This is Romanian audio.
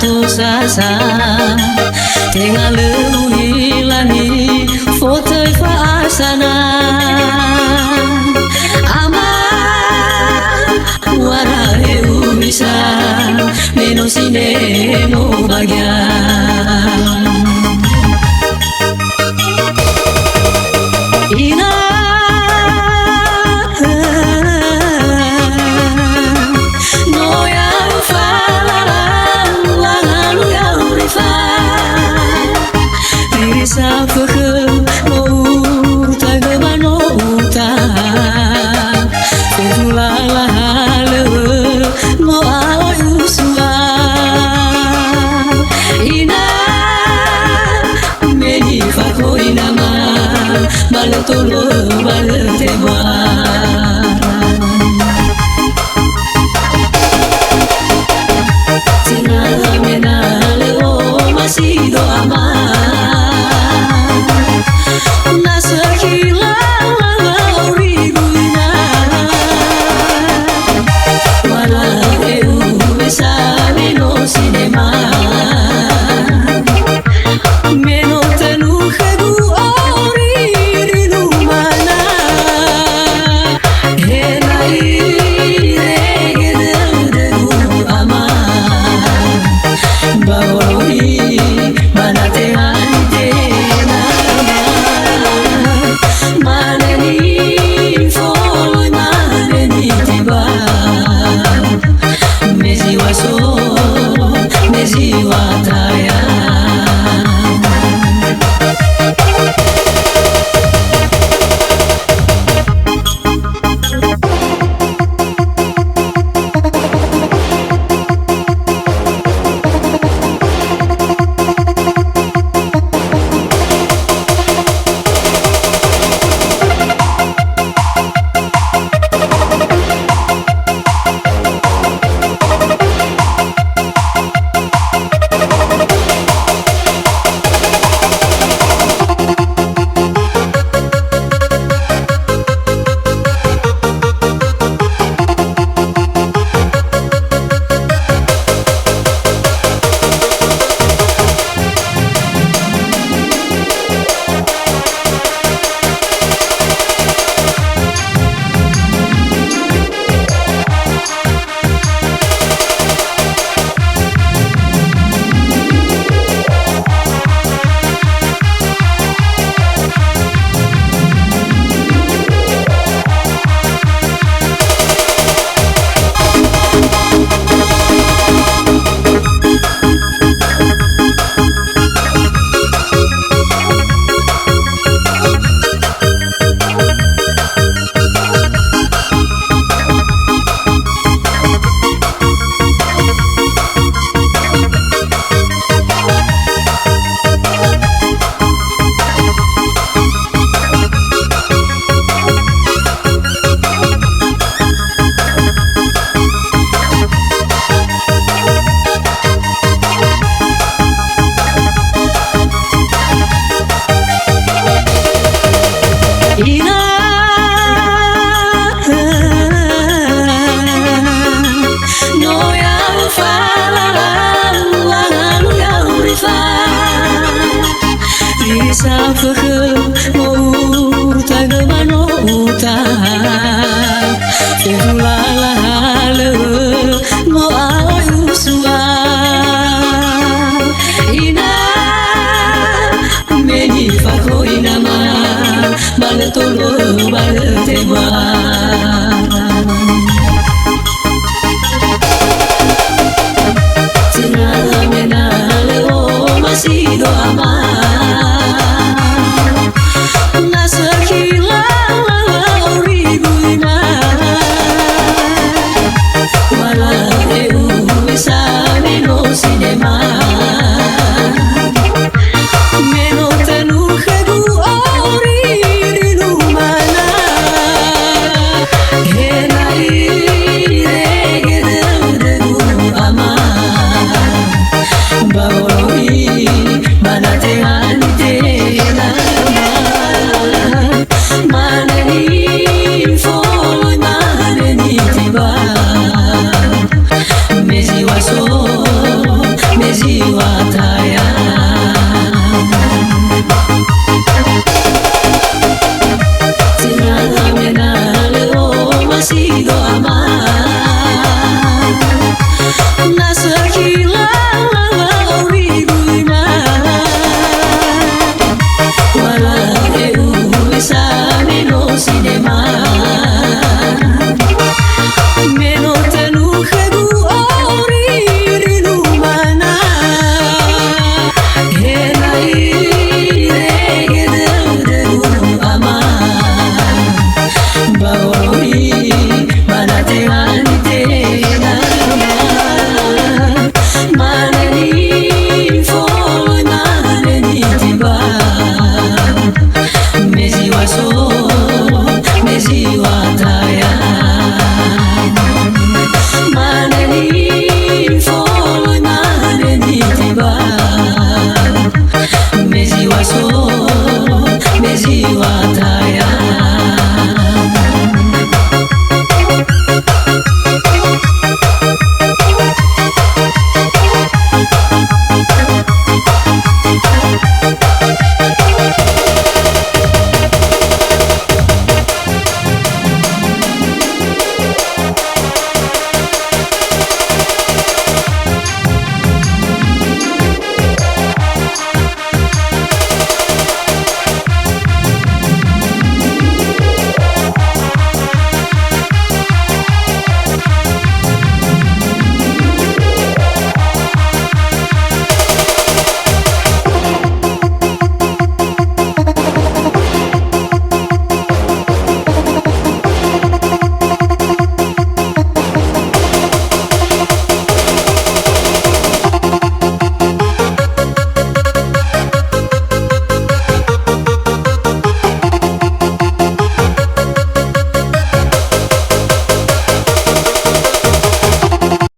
satu sasa tengah leuhi lani foto fasana aman warahe bisa meno sine no bagian ina sa phơ mô ta gơ ba nô ta phê la la lơ mô ao usua ina me ni fa ko ina ma balo tolo balo te ba tina me na le o masido ama sa phơ mô ta gơ ba nô ta phê la la lơ mô ao usua ina me ni fa ko ina ma bale tolo bale te ba sido amar na sakila origuina wala eu sabe no cinema meno tenu khadu orinu mana henai regede amar baoi manate ante na maneni folo maneni tiba mezi waso mezi মাথায়